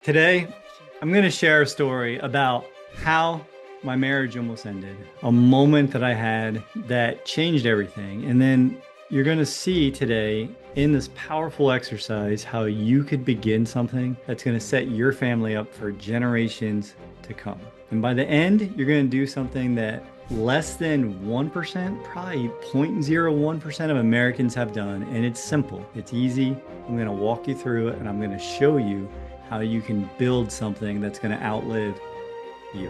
Today, I'm going to share a story about how my marriage almost ended, a moment that I had that changed everything. And then you're going to see today in this powerful exercise how you could begin something that's going to set your family up for generations to come. And by the end, you're going to do something that less than 1%, probably 0.01% of Americans have done. And it's simple, it's easy. I'm going to walk you through it and I'm going to show you how you can build something that's going to outlive you.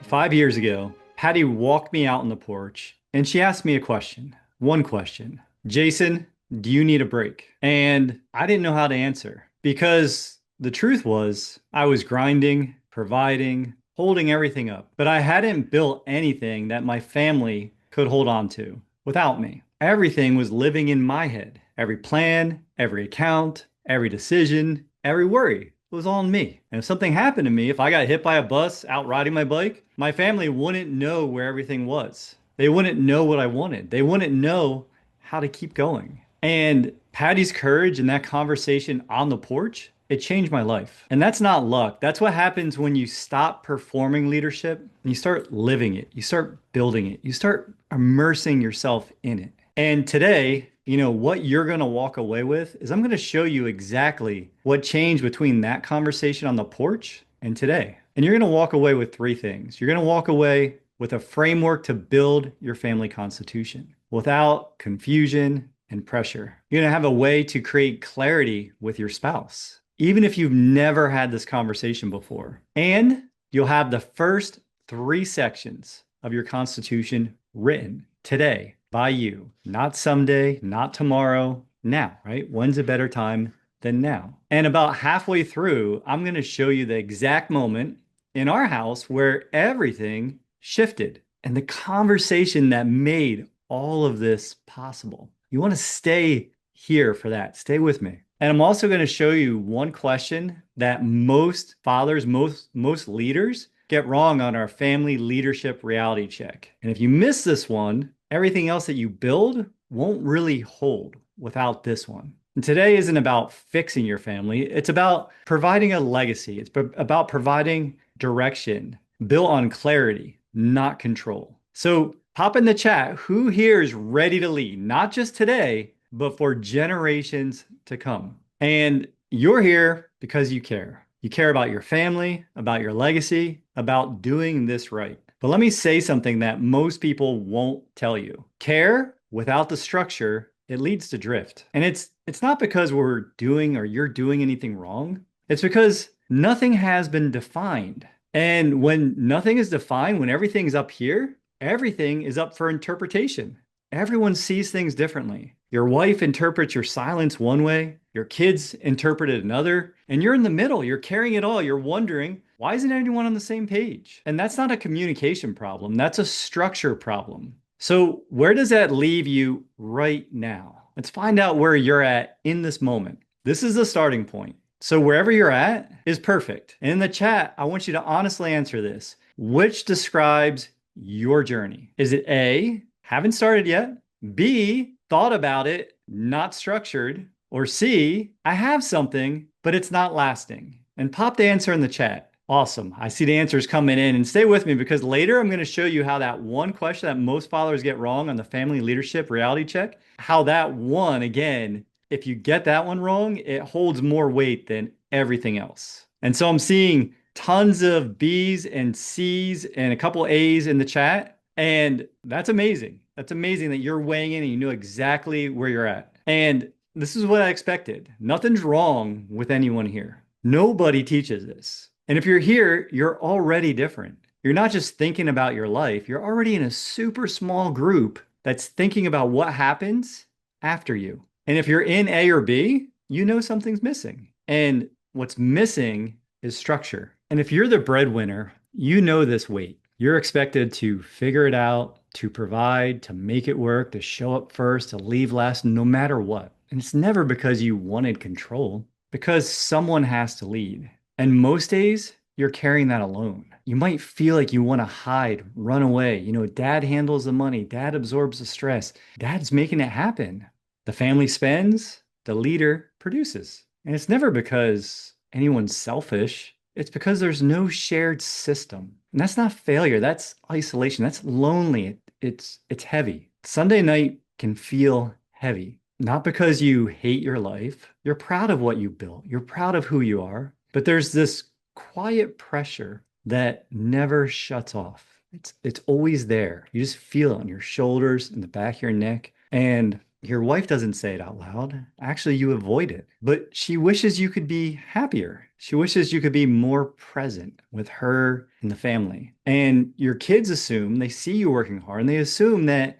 5 years ago, Patty walked me out on the porch and she asked me a question. One question: Jason, do you need a break? And I didn't know how to answer because the truth was I was grinding, providing, holding everything up, but I hadn't built anything that my family could hold on to without me. Everything was living in my head. Every plan, every account, every decision, every worry was all on me. And if something happened to me, if I got hit by a bus out riding my bike, my family wouldn't know where everything was. They wouldn't know what I wanted. They wouldn't know how to keep going. And Patty's courage in that conversation on the porch, it changed my life. And that's not luck. That's what happens when you stop performing leadership and you start living it. You start building it. You start immersing yourself in it. And today, what you're going to walk away with is I'm going to show you exactly what changed between that conversation on the porch and today. And you're going to walk away with three things. You're going to walk away with a framework to build your family constitution without confusion and pressure. You're going to have a way to create clarity with your spouse, even if you've never had this conversation before. And you'll have the first three sections of your constitution written today by you, not someday, not tomorrow, now, right? When's a better time than now? And about halfway through, I'm going to show you the exact moment in our house where everything shifted and the conversation that made all of this possible. You want to stay here for that. Stay with me. And I'm also going to show you one question that most fathers, most leaders get wrong on our family leadership reality check. And if you miss this one, everything else that you build won't really hold without this one. And today isn't about fixing your family. It's about providing a legacy. It's about providing direction built on clarity, not control. So pop in the chat. Who here is ready to lead? Not just today, but for generations to come. And you're here because you care. You care about your family, about your legacy, about doing this right. But let me say something that most people won't tell you. Care without the structure, it leads to drift. And it's not because we're doing or you're doing anything wrong. It's because nothing has been defined. And when nothing is defined, when everything's up here, everything is up for interpretation. Everyone sees things differently. Your wife interprets your silence one way, your kids interpret it another, and you're in the middle. You're carrying it all. You're wondering, why isn't anyone on the same page? And that's not a communication problem. That's a structure problem. So where does that leave you right now? Let's find out where you're at in this moment. This is the starting point. So wherever you're at is perfect. And in the chat, I want you to honestly answer this. Which describes your journey? Is it A, haven't started yet? B, thought about it, not structured? Or C, I have something, but it's not lasting? And pop the answer in the chat. Awesome. I see the answers coming in, and stay with me because later I'm going to show you how that one question that most fathers get wrong on the family leadership reality check, how that one, again, if you get that one wrong, it holds more weight than everything else. And so I'm seeing tons of B's and C's and a couple A's in the chat. And that's amazing. That's amazing that you're weighing in and you know exactly where you're at. And this is what I expected. Nothing's wrong with anyone here. Nobody teaches this. And if you're here, you're already different. You're not just thinking about your life. You're already in a super small group that's thinking about what happens after you. And if you're in A or B, you know something's missing. And what's missing is structure. And if you're the breadwinner, you know this weight. You're expected to figure it out, to provide, to make it work, to show up first, to leave last, no matter what. And it's never because you wanted control, because someone has to lead. And most days, you're carrying that alone. You might feel like you want to hide, run away. Dad handles the money, dad absorbs the stress, dad's making it happen. The family spends, the leader produces. And it's never because anyone's selfish. It's because there's no shared system. And that's not failure, that's isolation. That's lonely. It's heavy. Sunday night can feel heavy. Not because you hate your life. You're proud of what you built. You're proud of who you are. But there's this quiet pressure that never shuts off. It's always there. You just feel it on your shoulders, in the back of your neck. And your wife doesn't say it out loud. Actually, you avoid it. But she wishes you could be happier. She wishes you could be more present with her and the family. And your kids assume, they see you working hard and they assume that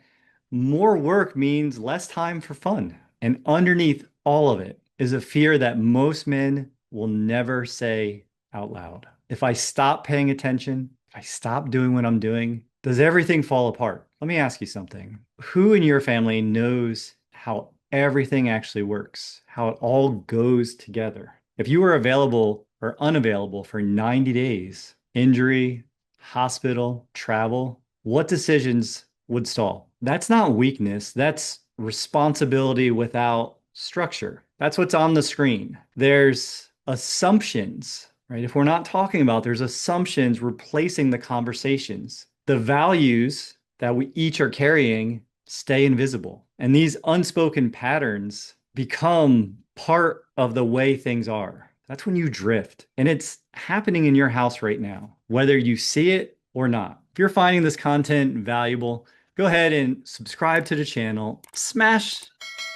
more work means less time for fun. And underneath all of it is a fear that most men will never say out loud. If I stop paying attention, if I stop doing what I'm doing, does everything fall apart? Let me ask you something. Who in your family knows how everything actually works, how it all goes together? If you were available or unavailable for 90 days, injury, hospital, travel, what decisions would stall? That's not weakness. That's responsibility without structure. That's what's on the screen. There's assumptions, right? If we're not talking about, there's assumptions replacing the conversations. The values that we each are carrying stay invisible. And these unspoken patterns become part of the way things are. That's when you drift. And it's happening in your house right now, whether you see it or not. If you're finding this content valuable, go ahead and subscribe to the channel, smash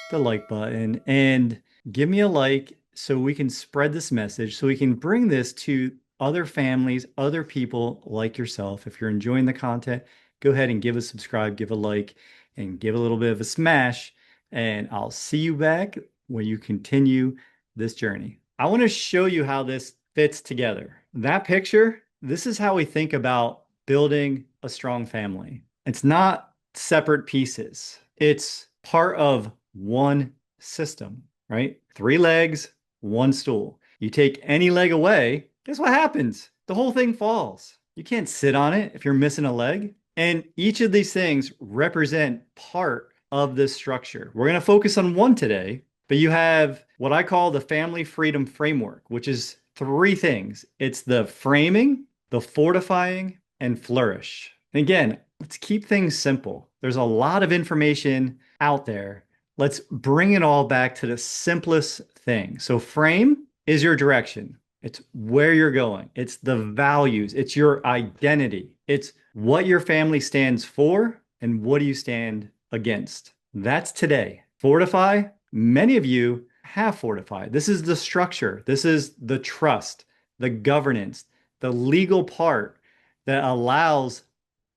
the like button, and give me a like so we can spread this message, so we can bring this to other families, other people like yourself. If you're enjoying the content, go ahead and give a subscribe, give a like, and give a little bit of a smash. And I'll see you back when you continue this journey. I want to show you how this fits together. That picture, this is how we think about building a strong family. It's not separate pieces. It's part of one system, right? 3 legs, 1 stool. You take any leg away, guess what happens? The whole thing falls. You can't sit on it if you're missing a leg. And each of these things represent part of this structure. We're going to focus on one today, but you have what I call the family freedom framework, which is 3 things. It's the framing, the fortifying, and flourish. And again, let's keep things simple. There's a lot of information out there. Let's bring it all back to the simplest thing. So frame is your direction. It's where you're going. It's the values. It's your identity. It's what your family stands for and what do you stand against. That's today. Fortify, many of you have fortified. This is the structure. This is the trust, the governance, the legal part that allows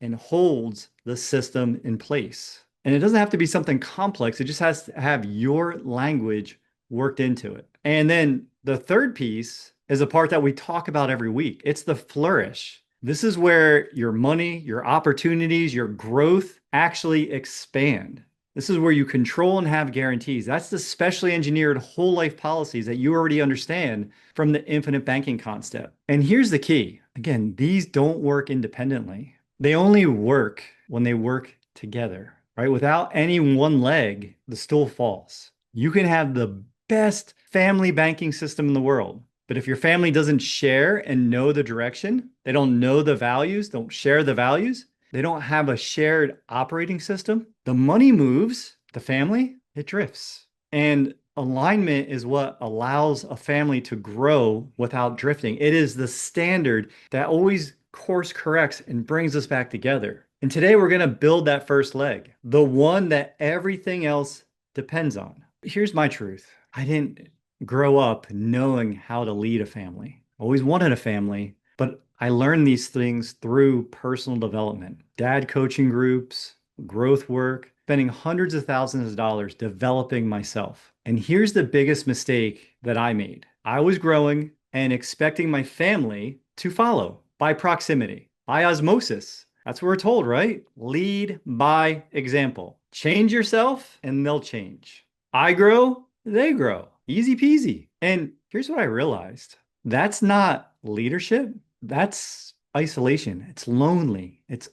and holds the system in place. And it doesn't have to be something complex. It just has to have your language worked into it. And then the third piece is a part that we talk about every week. It's the flourish. This is where your money, your opportunities, your growth actually expand. This is where you control and have guarantees. That's the specially engineered whole life policies that you already understand from the infinite banking concept. And here's the key. Again, these don't work independently. They only work when they work together, right? Without any one leg, the stool falls. You can have the best family banking system in the world, but if your family doesn't share and know the direction, they don't know the values, don't share the values, they don't have a shared operating system, the money moves, the family, it drifts. And alignment is what allows a family to grow without drifting. It is the standard that always course corrects and brings us back together. And today we're going to build that first leg, the one that everything else depends on. Here's my truth. I didn't grow up knowing how to lead a family. Always wanted a family, but I learned these things through personal development, dad coaching groups, growth work, spending hundreds of thousands of dollars developing myself. And here's the biggest mistake that I made. I was growing and expecting my family to follow by proximity, by osmosis. That's what we're told, right? Lead by example. Change yourself and they'll change. I grow, they grow. Easy peasy. And here's what I realized. That's not leadership. That's isolation. It's lonely. It's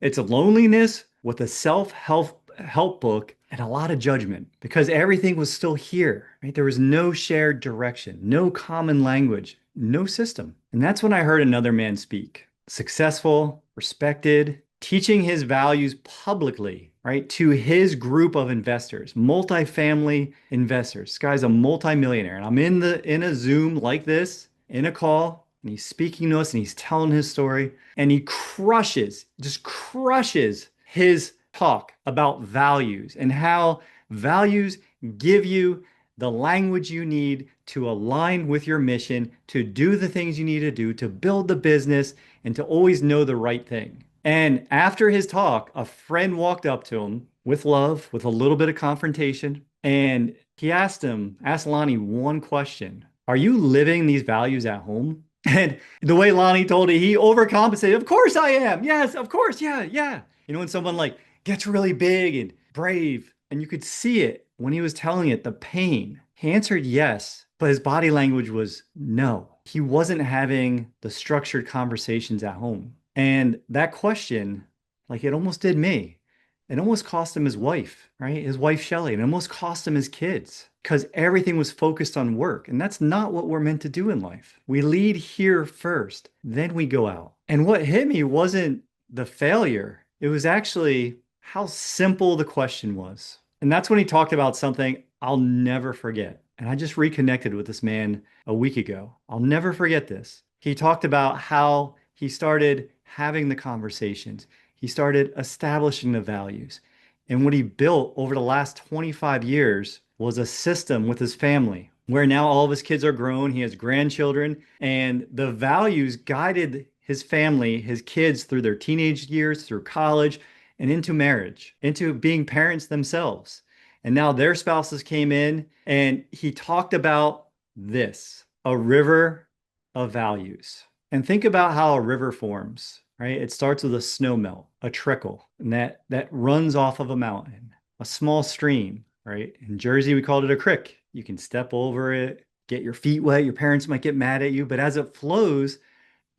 a loneliness with a self-help book and a lot of judgment because everything was still here, right? There was no shared direction, no common language, no system. And that's when I heard another man speak, successful, respected, teaching his values publicly, right, to his group of investors, multifamily investors. This guy's a multimillionaire. And I'm in a Zoom like this, in a call, and he's speaking to us and he's telling his story, and he just crushes his talk about values and how values give you the language you need to align with your mission, to do the things you need to do, to build the business, and to always know the right thing. And after his talk, a friend walked up to him with love, with a little bit of confrontation, and he asked Lonnie one question. Are you living these values at home? And the way Lonnie told it, he overcompensated. Of course I am. Yes, of course. Yeah, yeah. You know, when someone like gets really big and brave, and you could see it when he was telling it, the pain. He answered yes, but his body language was no. He wasn't having the structured conversations at home. And that question, like it almost did me. It almost cost him his wife, right? His wife, Shelly. And it almost cost him his kids because everything was focused on work. And that's not what we're meant to do in life. We lead here first, then we go out. And what hit me wasn't the failure, it was actually how simple the question was. And that's when he talked about something I'll never forget. And I just reconnected with this man a week ago. I'll never forget this. He talked about how he started having the conversations. He started establishing the values. And what he built over the last 25 years was a system with his family where now all of his kids are grown. He has grandchildren, and the values guided his family, his kids through their teenage years, through college, and into marriage, into being parents themselves. And now their spouses came in, and he talked about this, a river of values. And think about how a river forms, right? It starts with a snow melt, a trickle, and that runs off of a mountain, a small stream, right? In Jersey, we called it a creek. You can step over it, get your feet wet. Your parents might get mad at you, but as it flows,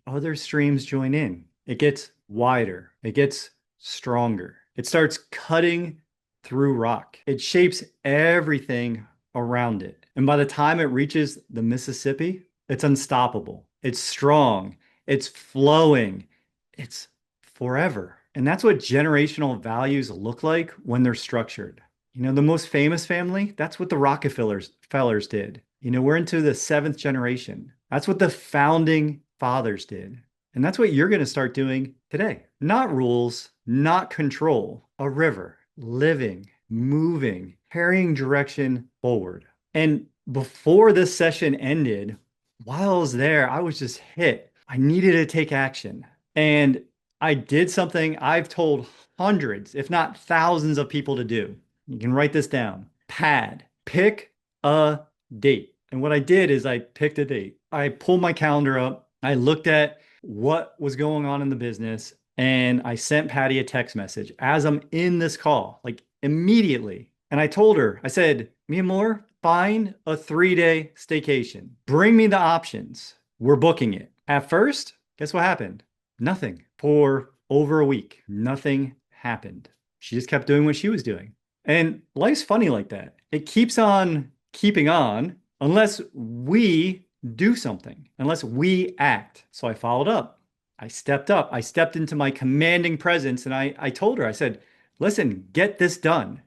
other streams join in. It gets wider, it gets stronger. It starts cutting through rock. It shapes everything around it. And by the time it reaches the Mississippi, it's unstoppable. It's strong. It's flowing. It's forever. And that's what generational values look like when they're structured. You know, the most famous family, that's what the Rockefellers fellers did. You know, we're into the seventh generation. That's what the founding fathers did. And that's what you're going to start doing today. Not rules, not control, a river, living, moving, carrying direction forward. And before this session ended, while I was there, I was just hit. I needed to take action. And I did something I've told hundreds, if not thousands of people to do. You can write this down. Pad, pick a date. And what I did is I picked a date. I pulled my calendar up. I looked at what was going on in the business, and I sent Patty a text message as I'm in this call, like immediately. And I told her, I said, "Me and more, find a 3-day staycation. Bring me the options. We're booking it." At first, guess what happened? Nothing. For over a week, nothing happened. She just kept doing what she was doing. And life's funny like that. It keeps on keeping on unless we do something, unless we act. So I followed up. I stepped up. I stepped into my commanding presence, and I told her, I said, "Listen, get this done.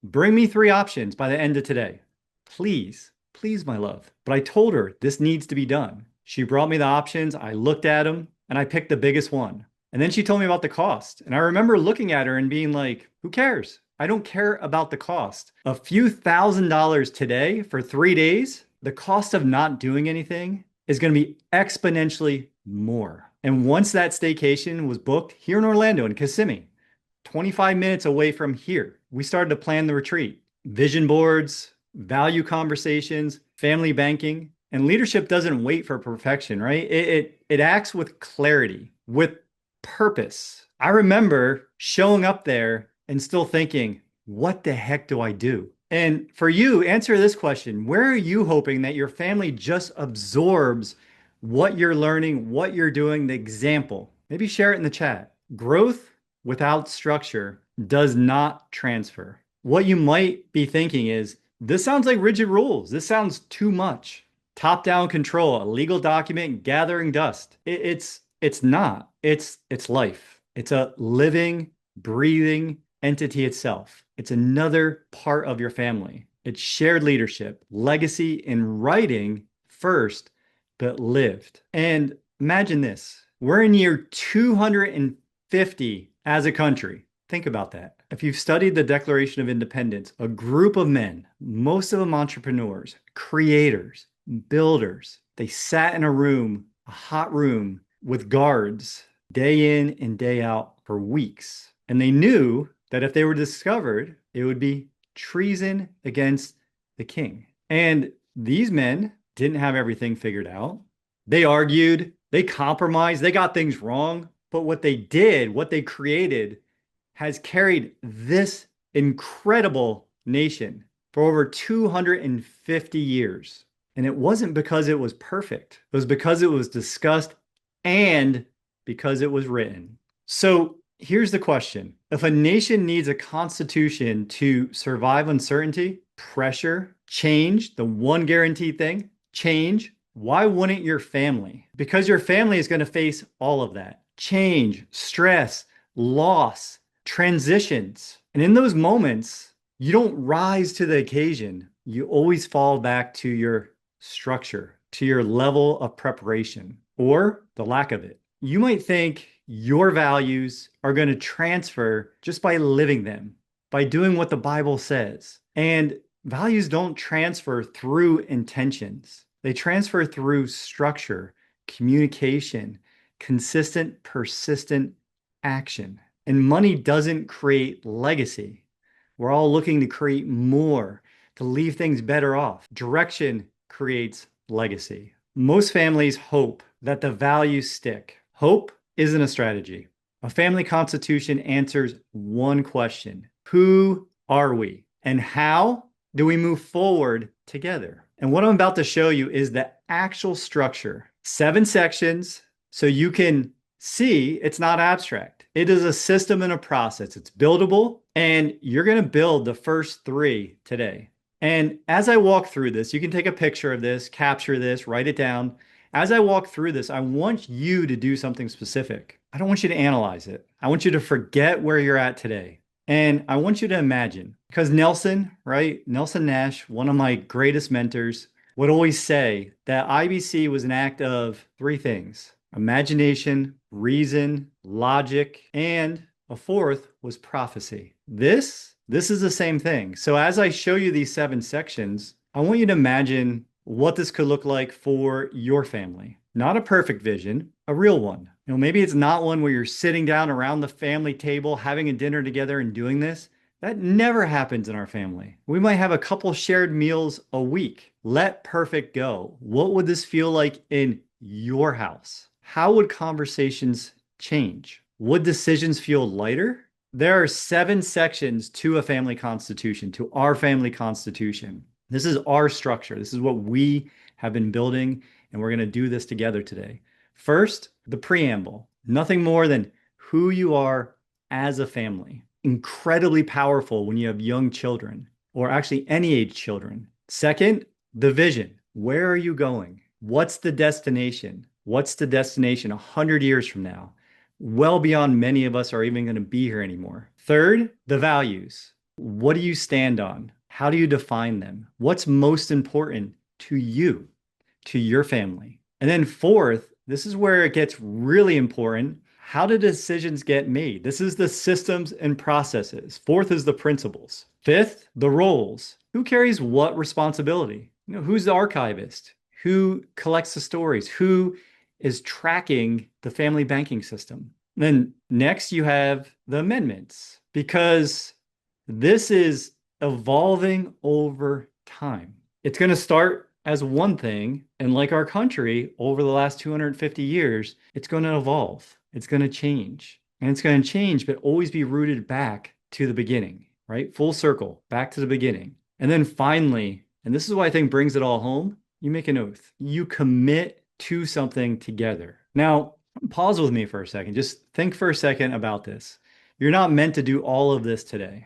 Bring me 3 options by the end of today. Please, please, my love." But I told her this needs to be done. She brought me the options. I looked at them and I picked the biggest one. And then she told me about the cost. And I remember looking at her and being like, who cares? I don't care about the cost. A few $1,000s today for 3 days, the cost of not doing anything is going to be exponentially more. And once that staycation was booked here in Orlando, in Kissimmee, 25 minutes away from here, we started to plan the retreat. Vision boards, value conversations, family banking. And leadership doesn't wait for perfection, right? It acts with clarity, with purpose. I remember showing up there and still thinking, what the heck do I do? And for you, answer this question. Where are you hoping that your family just absorbs what you're learning, what you're doing, the example? Maybe share it in the chat. Growth without structure does not transfer. what you might be thinking is, this sounds like rigid rules. This sounds too much. Top-down control, a legal document gathering dust. It's not. It's life. It's a living, breathing entity itself. It's another part of your family. It's shared leadership, legacy in writing first, but lived. And imagine this. We're in year 250 as a country. Think about that. If you've studied the Declaration of Independence, a group of men, most of them entrepreneurs, creators, builders, they sat in a room, a hot room with guards day in and day out for weeks. And they knew that if they were discovered, it would be treason against the king. And these men didn't have everything figured out. They argued, they compromised, they got things wrong. But what they did, what they created, has carried this incredible nation for over 250 years. And it wasn't because it was perfect. It was because it was discussed and because it was written. So here's the question. If a nation needs a constitution to survive uncertainty, pressure, change, the one guaranteed thing, change, why wouldn't your family? Because your family is going to face all of that. Change, stress, loss, transitions. And in those moments, you don't rise to the occasion. You always fall back to your structure, to your level of preparation, or the lack of it. You might think your values are going to transfer just by living them, by doing what the Bible says. And values don't transfer through intentions. They transfer through structure, communication, consistent, persistent action. And money doesn't create legacy. We're all looking to create more, to leave things better off. Direction creates legacy. Most families hope that the values stick. Hope isn't a strategy. A family constitution answers one question: who are we? And how do we move forward together? And what I'm about to show you is the actual structure. 7 sections, so you can see it's not abstract. It is a system and a process. It's buildable, and you're going to build the first 3 today. And as I walk through this, you can take a picture of this, capture this, write it down. As I walk through this, I want you to do something specific. I don't want you to analyze it. I want you to forget where you're at today. And I want you to imagine, because Nelson, right? Nelson Nash, one of my greatest mentors, would always say that IBC was an act of 3 things: imagination, reason, logic, and a 4th was prophecy. This is the same thing. So as I show you these 7 sections, I want you to imagine what this could look like for your family. Not a perfect vision, a real one. Maybe it's not one where you're sitting down around the family table, having a dinner together and doing this. That never happens in our family. We might have a couple shared meals a week. Let perfect go. What would this feel like in your house? How would conversations change? Would decisions feel lighter? There are 7 sections to a family constitution, to our family constitution. This is our structure. This is what we have been building, and we're going to do this together today. First, the preamble. Nothing more than who you are as a family. Incredibly powerful when you have young children, or actually any age children. Second, the vision. Where are you going? What's the destination? What's the destination 100 years from now? Well beyond many of us are even going to be here anymore. Third, the values. What do you stand on? How do you define them? What's most important to you, to your family? And then fourth, this is where it gets really important. How do decisions get made? This is the systems and processes. Fourth is the principles. Fifth, the roles. Who carries what responsibility? Who's the archivist? Who collects the stories? Who is tracking the family banking system? Then next you have the amendments, because this is evolving over time. It's going to start as one thing, and like our country over the last 250 years, it's going to evolve. It's going to change. And it's going to change, but always be rooted back to the beginning, right? Full circle, back to the beginning. And then finally, and this is what I think brings it all home, you make an oath. You commit to something together. Now, pause with me for a second. Just think for a second about this. You're not meant to do all of this today.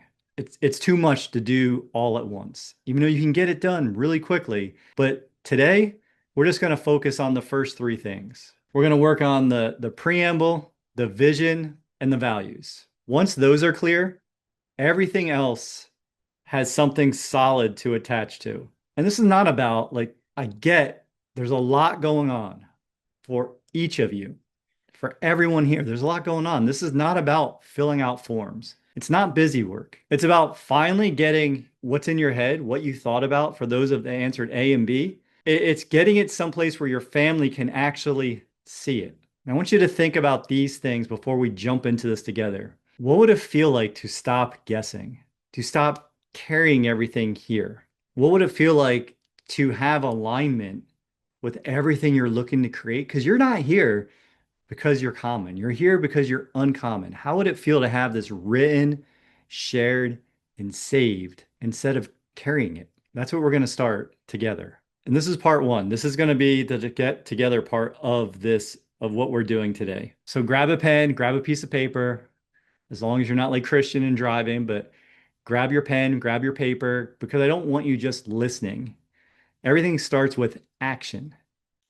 it's too much to do all at once, even though you can get it done really quickly. But today, we're just going to focus on the first three things. We're going to work on the preamble, the vision, and the values. Once those are clear, everything else has something solid to attach to. And this is not about like, I get there's a lot going on for each of you, for everyone here. There's a lot going on. This is not about filling out forms. It's not busy work. It's about finally getting what's in your head, what you thought about for those of that answered A and B. It's getting it someplace where your family can actually see it. And I want you to think about these things before we jump into this together. What would it feel like to stop guessing, to stop carrying everything here? What would it feel like to have alignment with everything you're looking to create? Because you're not here because you're common. You're here because you're uncommon. How would it feel to have this written, shared, and saved instead of carrying it? That's what we're going to start together. And this is part one. This is going to be the get together part of this, of what we're doing today. So grab a pen, grab a piece of paper, as long as you're not like Christian and driving, but grab your pen, grab your paper, because I don't want you just listening. Everything starts with action.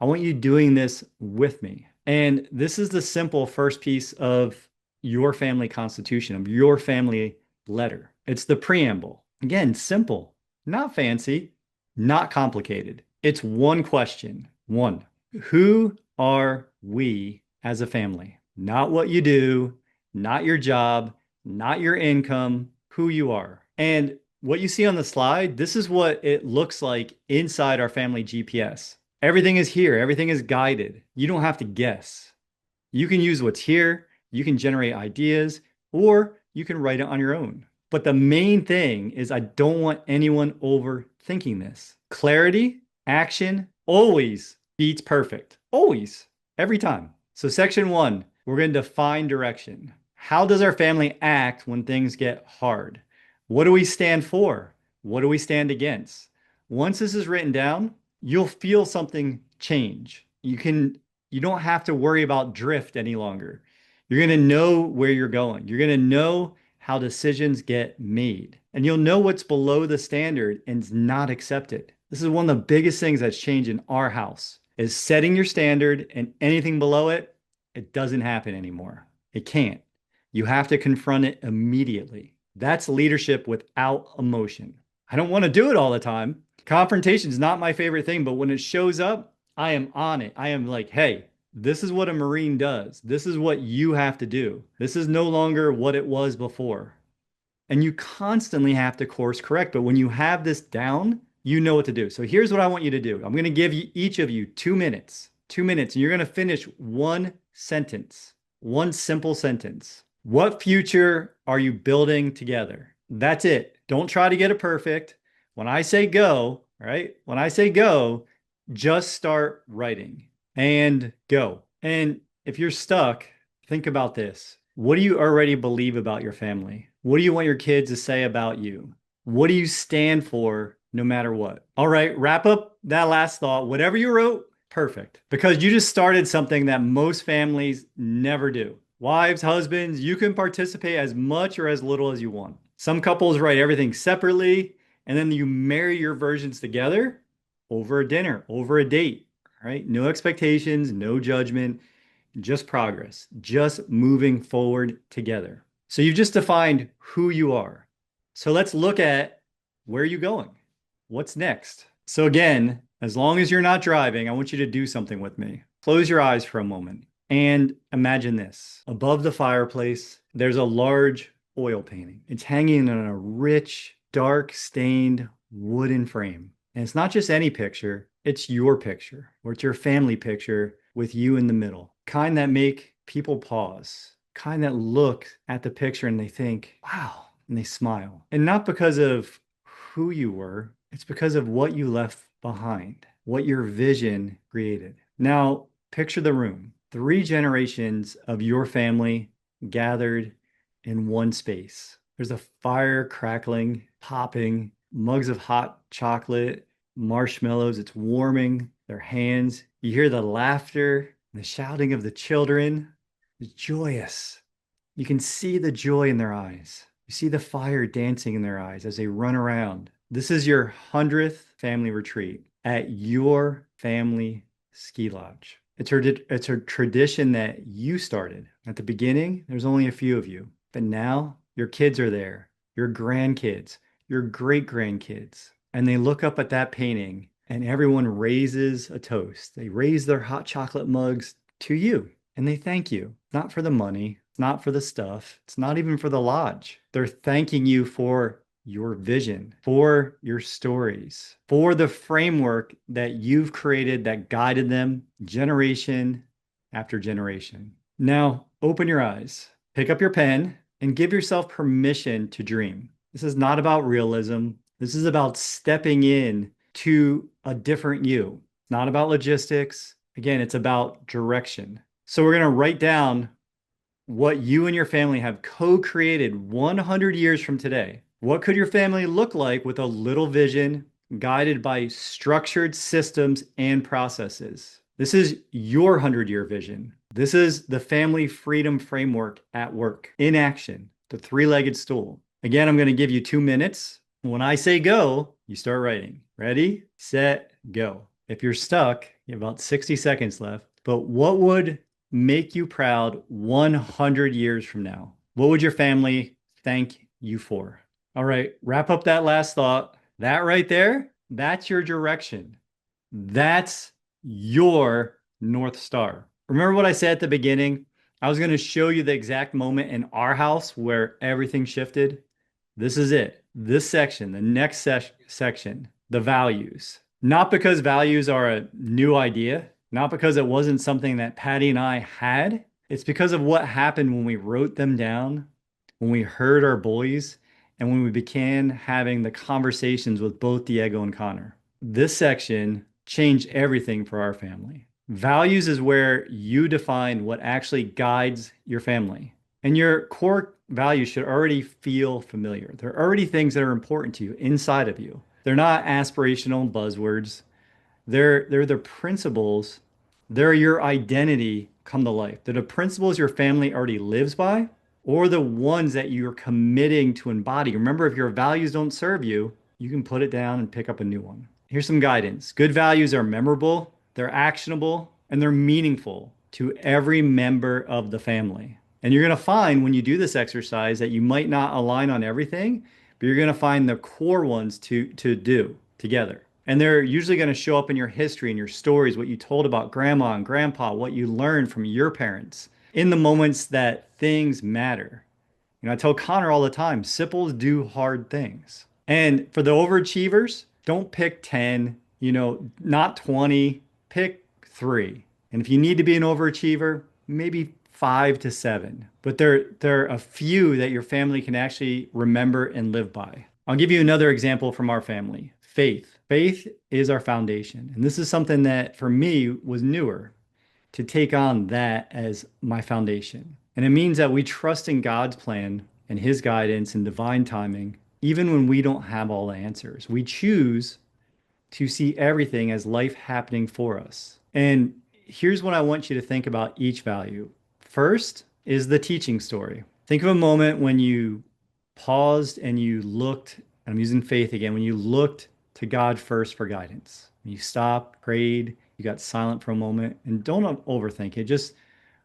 I want you doing this with me. And this is the simple first piece of your family constitution, of your family letter. It's the preamble. Again, simple, not fancy, not complicated. It's one question. One, who are we as a family? Not what you do, not your job, not your income, who you are. And what you see on the slide, this is what it looks like inside our family GPS. Everything is here. Everything is guided. You don't have to guess. You can use what's here. You can generate ideas, or you can write it on your own. But the main thing is I don't want anyone overthinking this. Clarity, action, always beats perfect. Always. Every time. So section one, we're going to define direction. How does our family act when things get hard? What do we stand for? What do we stand against? Once this is written down, you'll feel something change. You don't have to worry about drift any longer. You're going to know where you're going. You're going to know how decisions get made. And you'll know what's below the standard and is not accepted. This is one of the biggest things that's changed in our house is setting your standard, and anything below it, it doesn't happen anymore. It can't. You have to confront it immediately. That's leadership without emotion. I don't want to do it all the time. Confrontation is not my favorite thing, but when it shows up, I am on it. I am like, hey, this is what a Marine does. This is what you have to do. This is no longer what it was before. And you constantly have to course correct. But when you have this down, you know what to do. So here's what I want you to do. I'm going to give you each of you 2 minutes, and you're going to finish one sentence, one simple sentence. What future are you building together? That's it. Don't try to get it perfect. When I say go, right? When I say go, just start writing and go. And if you're stuck, think about this. What do you already believe about your family? What do you want your kids to say about you? What do you stand for no matter what? All right, wrap up that last thought. Whatever you wrote, perfect. Because you just started something that most families never do. Wives, husbands, you can participate as much or as little as you want. Some couples write everything separately, and then you marry your versions together over a dinner, over a date, right? No expectations, no judgment, just progress, just moving forward together. So you've just defined who you are. So let's look at where are you going? What's next? So again, as long as you're not driving, I want you to do something with me. Close your eyes for a moment and imagine this. Above the fireplace, there's a large oil painting. It's hanging in a rich, dark, stained wooden frame. And it's not just any picture, it's your picture, or it's your family picture with you in the middle. Kind that make people pause, kind that look at the picture and they think, wow, and they smile. And not because of who you were, it's because of what you left behind, what your vision created. Now, picture the room. 3 generations of your family gathered in one space. There's a fire crackling, popping, mugs of hot chocolate, marshmallows. It's warming their hands. You hear the laughter, the shouting of the children. It's joyous. You can see the joy in their eyes. You see the fire dancing in their eyes as they run around. This is your 100th family retreat at your family ski lodge. It's a tradition that you started. At the beginning, there's only a few of you, but now your kids are there, your grandkids, your great grandkids, and they look up at that painting and everyone raises a toast. They raise their hot chocolate mugs to you and they thank you, not for the money, not for the stuff, it's not even for the lodge. They're thanking you for your vision, for your stories, for the framework that you've created that guided them generation after generation. Now, open your eyes, pick up your pen, and give yourself permission to dream. This is not about realism. This is about stepping in to a different you. Not about logistics. Again, it's about direction. So we're going to write down what you and your family have co-created 100 years from today. What could your family look like with a little vision, guided by structured systems and processes? This is your 100-year vision. This is the family freedom framework at work, in action, the three-legged stool. Again, I'm going to give you 2 minutes. When I say go, you start writing. Ready, set, go. If you're stuck, you have about 60 seconds left. But what would make you proud 100 years from now? What would your family thank you for? All right, wrap up that last thought. That right there, that's your direction. That's your North Star. Remember what I said at the beginning? I was going to show you the exact moment in our house where everything shifted. This is it. This section, the next section, the values. Not because values are a new idea, not because it wasn't something that Patty and I had. It's because of what happened when we wrote them down, when we heard our boys, and when we began having the conversations with both Diego and Connor. This section changed everything for our family. Values is where you define what actually guides your family. And your core values should already feel familiar. They're already things that are important to you inside of you. They're not aspirational buzzwords. They're the principles. They're your identity come to life. They're the principles your family already lives by, or the ones that you're committing to embody. Remember, if your values don't serve you, you can put it down and pick up a new one. Here's some guidance. Good values are memorable, they're actionable, and they're meaningful to every member of the family. And you're going to find when you do this exercise that you might not align on everything, but you're going to find the core ones to do together. And they're usually going to show up in your history and your stories, what you told about grandma and grandpa, what you learned from your parents in the moments that things matter. You know, I tell Connor all the time, Sipples do hard things. And for the overachievers, don't pick 10, not 20, pick 3. And if you need to be an overachiever, maybe 5 to 7. But there are a few that your family can actually remember and live by. I'll give you another example from our family. Faith. Faith is our foundation. And this is something that for me was newer, to take on that as my foundation. And it means that we trust in God's plan and his guidance and divine timing, even when we don't have all the answers. We choose to see everything as life happening for us. And here's what I want you to think about each value. First is the teaching story. Think of a moment when you paused and you looked, and I'm using faith again, when you looked to God first for guidance. You stopped, prayed, you got silent for a moment, and don't overthink it. Just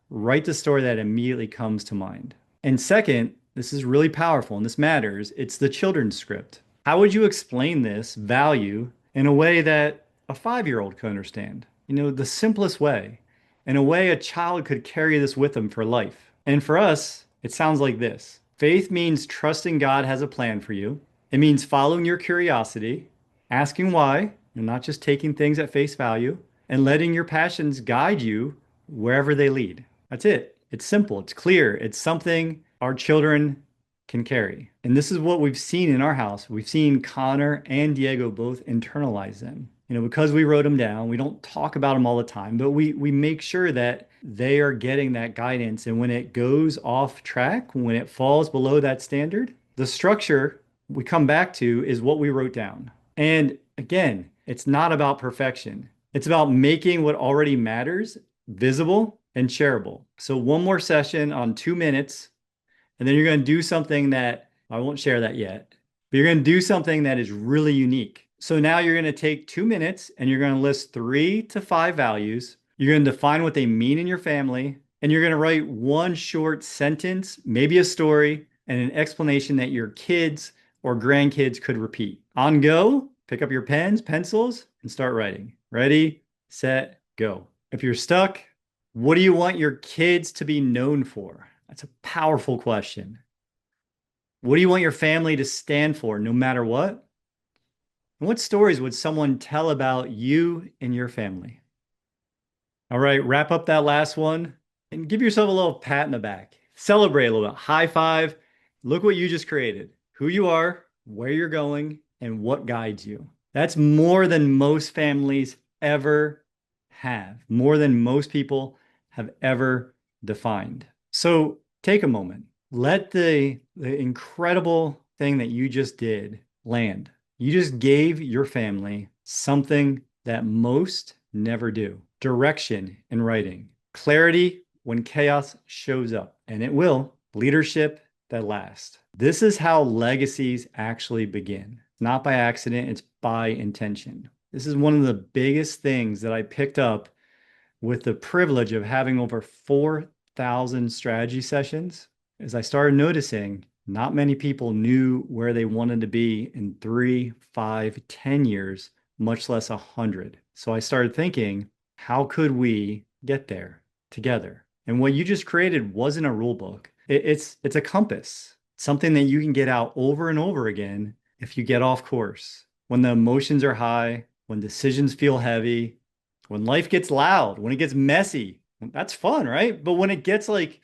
write the story that immediately comes to mind. And second, this is really powerful and this matters. It's the children's script. How would you explain this value in a way that a 5-year-old could understand? The simplest way, in a way a child could carry this with them for life. And for us, it sounds like this. Faith means trusting God has a plan for you. It means following your curiosity, asking why, and not just taking things at face value, and letting your passions guide you wherever they lead. That's it. It's simple. It's clear. It's something our children can carry. And this is what we've seen in our house. We've seen Connor and Diego both internalize them. Because we wrote them down, we don't talk about them all the time, but we make sure that they are getting that guidance. And when it goes off track, when it falls below that standard, the structure we come back to is what we wrote down. And again, it's not about perfection. It's about making what already matters visible and shareable. So one more session on 2 minutes, and then you're going to do something that I won't share that yet. But you're going to do something that is really unique. So now you're going to take 2 minutes and you're going to list 3 to 5 values. You're going to define what they mean in your family. And you're going to write one short sentence, maybe a story, and an explanation that your kids or grandkids could repeat. On go, pick up your pens, pencils, and start writing. Ready, set, go. If you're stuck, what do you want your kids to be known for? That's a powerful question. What do you want your family to stand for no matter what? And what stories would someone tell about you and your family? All right, wrap up that last one and give yourself a little pat in the back. Celebrate a little bit. High five. Look what you just created, who you are, where you're going, and what guides you. That's more than most families ever have, more than most people have ever defined. So take a moment. Let the incredible thing that you just did land. You just gave your family something that most never do. Direction in writing, clarity when chaos shows up, and it will, leadership that lasts. This is how legacies actually begin. Not by accident, it's by intention. This is one of the biggest things that I picked up with the privilege of having over 4,000 strategy sessions. As I started noticing, not many people knew where they wanted to be in 3, 5, 10 years, much less 100. So I started thinking, how could we get there together? And what you just created wasn't a rule book. It's a compass, something that you can get out over and over again if you get off course. When the emotions are high, when decisions feel heavy, when life gets loud, when it gets messy, that's fun, right? But when it gets like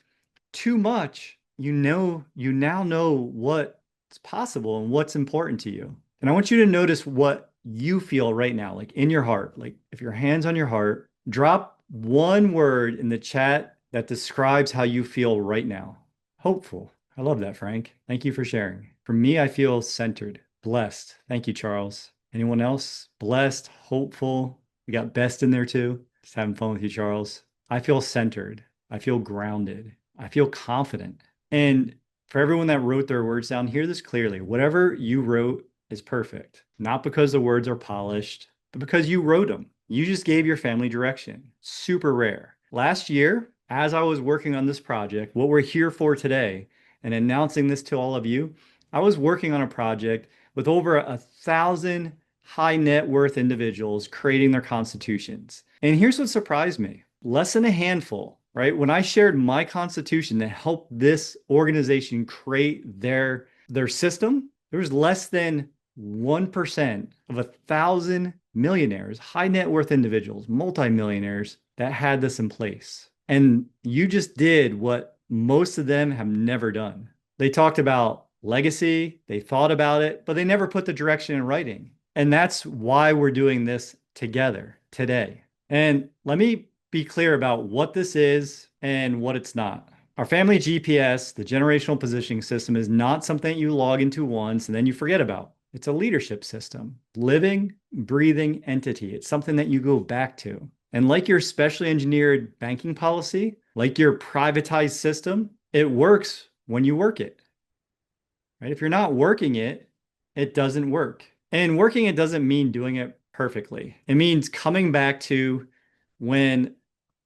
too much, you now know what's possible and what's important to you. And I want you to notice what you feel right now, like in your heart. Like if your hand's on your heart, drop one word in the chat that describes how you feel right now. Hopeful. I love that, Frank. Thank you for sharing. For me, I feel centered, blessed. Thank you, Charles. Anyone else? Blessed, hopeful. We got best in there too. Just having fun with you, Charles. I feel centered. I feel grounded. I feel confident. And for everyone that wrote their words down, hear this clearly. Whatever you wrote is perfect, not because the words are polished, but because you wrote them. You just gave your family direction. Super rare. Last year, as I was working on this project, what we're here for today, and announcing this to all of you, I was working on a project with over 1,000 high net worth individuals creating their constitutions. And here's what surprised me. Less than a handful, right? When I shared my constitution that helped this organization create their system, there was less than 1% of 1,000 millionaires, high net worth individuals, multimillionaires that had this in place. And you just did what most of them have never done. They talked about legacy, they thought about it, but they never put the direction in writing. And that's why we're doing this together today. And let me be clear about what this is and what it's not. Our family GPS, the generational positioning system, is not something you log into once and then you forget about. It's a leadership system, living, breathing entity. It's something that you go back to. And like your specially engineered banking policy, like your privatized system, it works when you work it, right? If you're not working it, it doesn't work. And working it doesn't mean doing it perfectly. It means coming back to when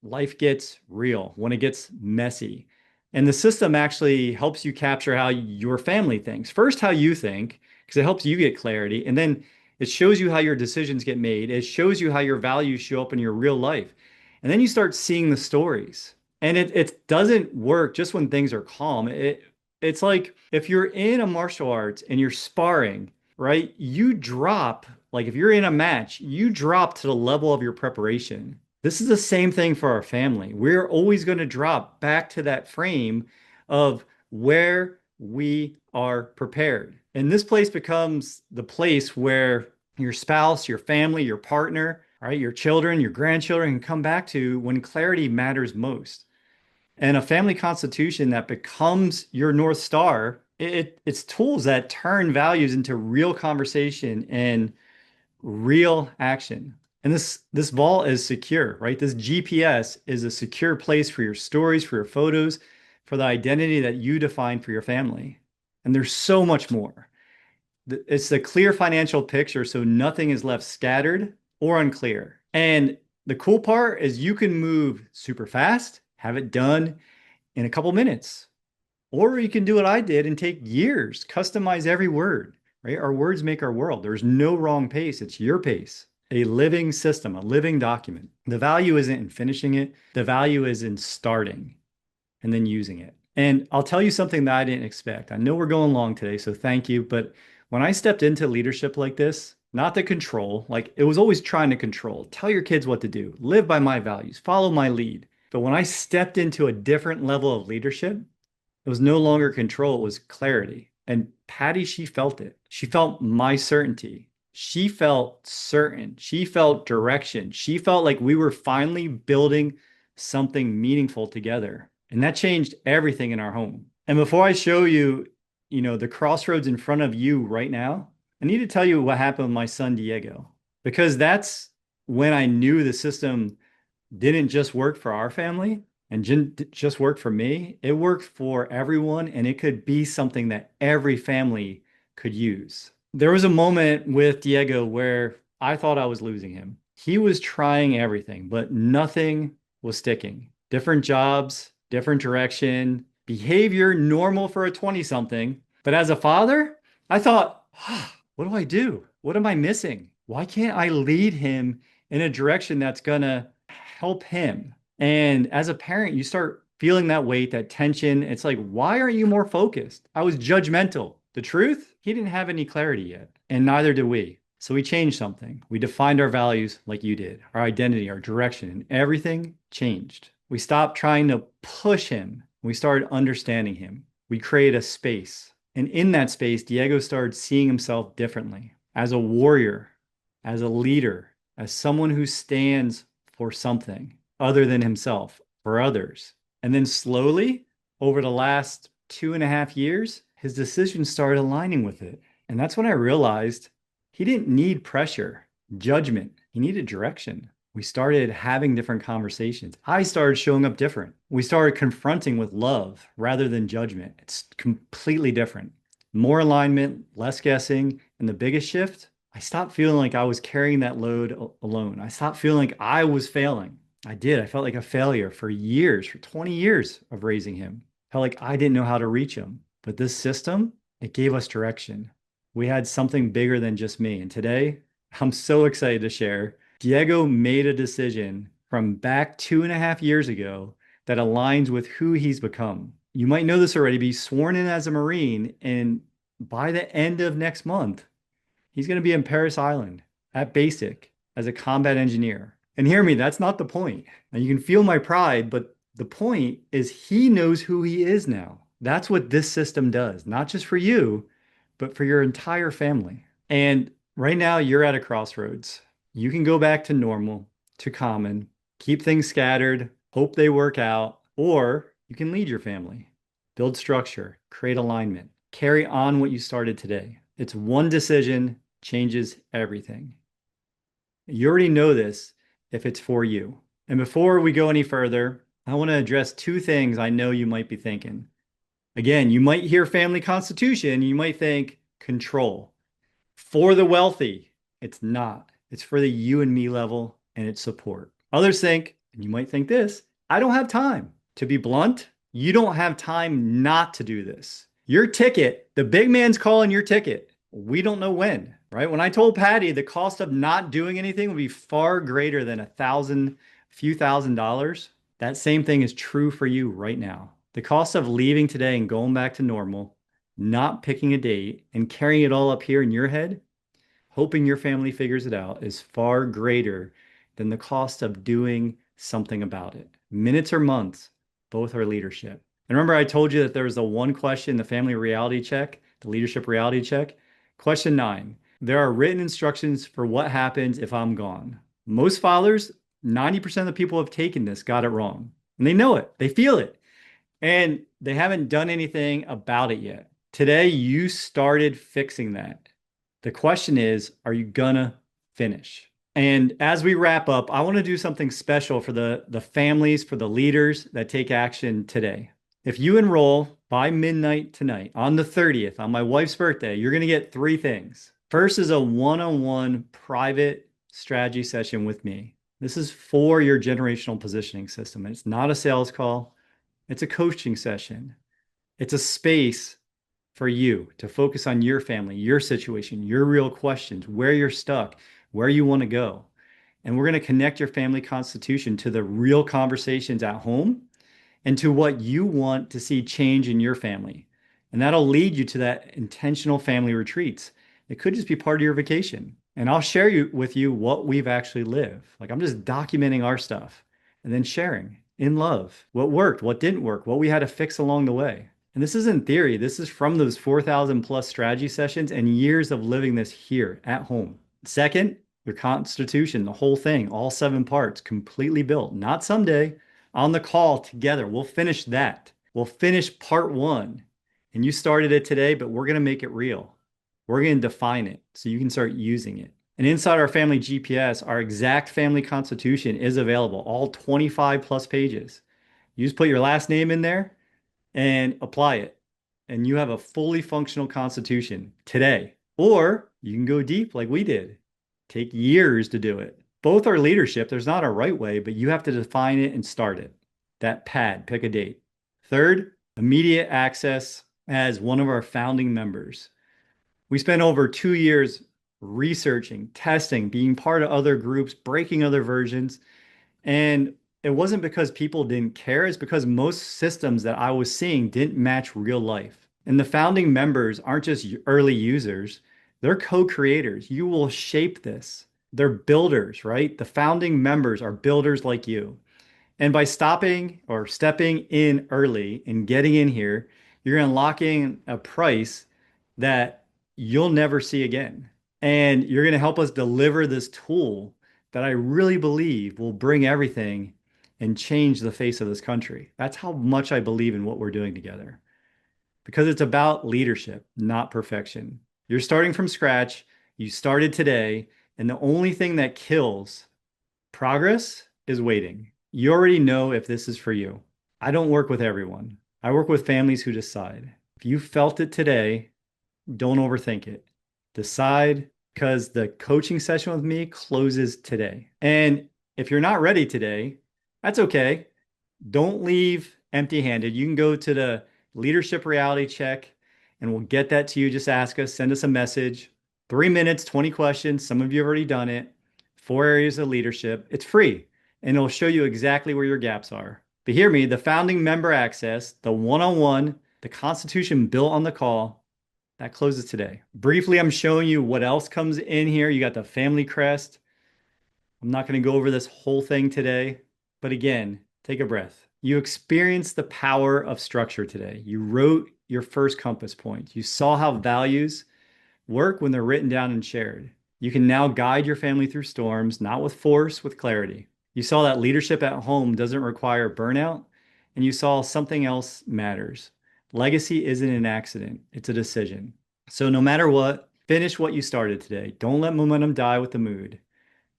life gets real, when it gets messy. And the system actually helps you capture how your family thinks. First, how you think, because it helps you get clarity. And then it shows you how your decisions get made. It shows you how your values show up in your real life. And then you start seeing the stories. And it doesn't work just when things are calm. It's like if you're in a martial arts and you're sparring, right? You drop, like if you're in a match, you drop to the level of your preparation. This is the same thing for our family. We're always going to drop back to that frame of where we are prepared. And this place becomes the place where your spouse, your family, your partner, right, your children, your grandchildren can come back to when clarity matters most. And a family constitution that becomes your North Star, it's tools that turn values into real conversation and real action. And this vault is secure, right? This GPS is a secure place for your stories, for your photos, for the identity that you define for your family. And there's so much more. It's the clear financial picture, so nothing is left scattered or unclear. And the cool part is you can move super fast, have it done in a couple minutes. Or you can do what I did and take years, customize every word, right? Our words make our world. There's no wrong pace. It's your pace, a living system, a living document. The value isn't in finishing it. The value is in starting and then using it. And I'll tell you something that I didn't expect. I know we're going long today, so thank you. But when I stepped into leadership like this, not the control, like it was always trying to control, tell your kids what to do, live by my values, follow my lead. But when I stepped into a different level of leadership, it was no longer control, it was clarity. And Patty, she felt it. She felt my certainty. She felt certain. She felt direction. She felt like we were finally building something meaningful together. And that changed everything in our home. And before I show you, the crossroads in front of you right now, I need to tell you what happened with my son Diego, because that's when I knew the system didn't just work for our family and didn't just work for me. It worked for everyone, and it could be something that every family could use. There was a moment with Diego where I thought I was losing him. He was trying everything, but nothing was sticking. Different jobs, different direction, behavior normal for a 20 something. But as a father, I thought, what do I do? What am I missing? Why can't I lead him in a direction that's going to help him? And as a parent, you start feeling that weight, that tension. It's like, why aren't you more focused? I was judgmental. The truth, he didn't have any clarity yet, and neither did we. So we changed something. We defined our values like you did, our identity, our direction, and everything changed. We stopped trying to push him. We started understanding him. We created a space. And in that space, Diego started seeing himself differently as a warrior, as a leader, as someone who stands for something other than himself, for others. And then slowly, over the last 2.5 years, his decisions started aligning with it. And that's when I realized he didn't need pressure, judgment. He needed direction. We started having different conversations. I started showing up different. We started confronting with love rather than judgment. It's completely different. More alignment, less guessing. And the biggest shift, I stopped feeling like I was carrying that load alone. I stopped feeling like I was failing. I did. I felt like a failure for years, for 20 years of raising him. Felt like I didn't know how to reach him. But this system, it gave us direction. We had something bigger than just me. And today, I'm so excited to share. Diego made a decision from back 2.5 years ago that aligns with who he's become. You might know this already, but he's sworn in as a Marine. And by the end of next month, he's going to be in Paris Island at basic as a combat engineer. And hear me, that's not the point. And you can feel my pride, but the point is he knows who he is now. That's what this system does, not just for you, but for your entire family. And right now, you're at a crossroads. You can go back to normal, to common, keep things scattered, hope they work out, or you can lead your family, build structure, create alignment, carry on what you started today. It's one decision changes everything. You already know this if it's for you. And before we go any further, I want to address two things I know you might be thinking. Again, you might hear family constitution, you might think control. For the wealthy, it's not. It's for the you and me level, and it's support. Others think, and you might think this, I don't have time. To be blunt, you don't have time not to do this. Your ticket, the big man's calling your ticket. We don't know when, right? When I told Patty the cost of not doing anything would be far greater than few thousand dollars, that same thing is true for you right now. The cost of leaving today and going back to normal, not picking a date and carrying it all up here in your head, hoping your family figures it out, is far greater than the cost of doing something about it. Minutes or months, both are leadership. And remember, I told you that there was the one question, the family reality check, the leadership reality check. Question 9, there are written instructions for what happens if I'm gone. Most fathers, 90% of the people who have taken this got it wrong. And they know it, they feel it, and they haven't done anything about it yet. Today, you started fixing that. The question is, are you gonna finish? And as we wrap up, I want to do something special for the families, for the leaders that take action today. If you enroll by midnight tonight, on the 30th, on my wife's birthday, you're going to get three things. First is a one-on-one private strategy session with me. This is for your generational positioning system. It's not a sales call. It's a coaching session. It's a space for you to focus on your family, your situation, your real questions, where you're stuck, where you want to go. And we're going to connect your family constitution to the real conversations at home and to what you want to see change in your family. And that'll lead you to that intentional family retreats. It could just be part of your vacation. And I'll share with you what we've actually lived. Like I'm just documenting our stuff and then sharing in love what worked, what didn't work, what we had to fix along the way. And this isn't theory. This is from those 4,000 plus strategy sessions and years of living this here at home. Second, your constitution, the whole thing, all 7 parts, completely built. Not someday, on the call together. We'll finish that. We'll finish part 1. And you started it today, but we're going to make it real. We're going to define it so you can start using it. And inside our family GPS, our exact family constitution is available, all 25 plus pages. You just put your last name in there and apply it. And you have a fully functional constitution today. Or you can go deep like we did. Take years to do it. Both are leadership. There's not a right way, but you have to define it and start it. That pad, pick a date. Third, immediate access as one of our founding members. We spent over 2 years researching, testing, being part of other groups, breaking other versions. And it wasn't because people didn't care, it's because most systems that I was seeing didn't match real life. And the founding members aren't just early users, they're co-creators. You will shape this. They're builders, right? The founding members are builders like you. And by stopping or stepping in early and getting in here, you're unlocking a price that you'll never see again. And you're going to help us deliver this tool that I really believe will bring everything and change the face of this country. That's how much I believe in what we're doing together. Because it's about leadership, not perfection. You're starting from scratch. You started today. And the only thing that kills progress is waiting. You already know if this is for you. I don't work with everyone. I work with families who decide. If you felt it today, don't overthink it. Decide, because the coaching session with me closes today. And if you're not ready today, that's okay. Don't leave empty-handed. You can go to the leadership reality check and we'll get that to you. Just ask us, send us a message. 3 minutes, 20 questions. Some of you have already done it. 4 areas of leadership. It's free and it'll show you exactly where your gaps are. But hear me, the founding member access, the one-on-one, the constitution built on the call, that closes today. Briefly, I'm showing you what else comes in here. You got the family crest. I'm not going to go over this whole thing today, but again, take a breath. You experienced the power of structure today. You wrote your first compass point. You saw how values work when they're written down and shared. You can now guide your family through storms, not with force, with clarity. You saw that leadership at home doesn't require burnout, and you saw something else matters. Legacy isn't an accident, it's a decision. So no matter what, finish what you started today. Don't let momentum die with the mood.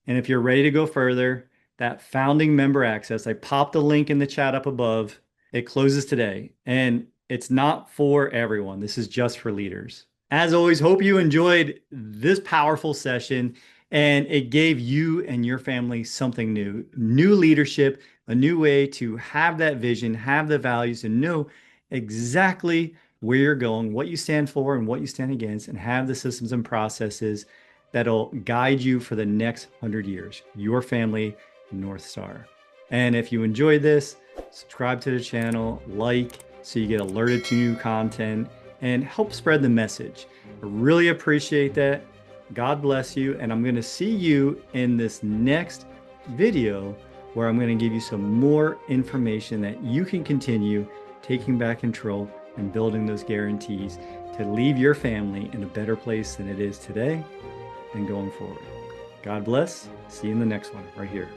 And if you're ready to go further, that founding member access, I popped a link in the chat up above. It closes today. And it's not for everyone. This is just for leaders. As always, hope you enjoyed this powerful session and it gave you and your family something new leadership, a new way to have that vision, have the values, and know exactly where you're going, what you stand for and what you stand against, and have the systems and processes that'll guide you for the next 100 years, your family North Star. And if you enjoyed this, subscribe to the channel, like, so you get alerted to new content, and help spread the message. I really appreciate that. God bless you. And I'm going to see you in this next video where I'm going to give you some more information that you can continue taking back control and building those guarantees to leave your family in a better place than it is today and going forward. God bless. See you in the next one right here.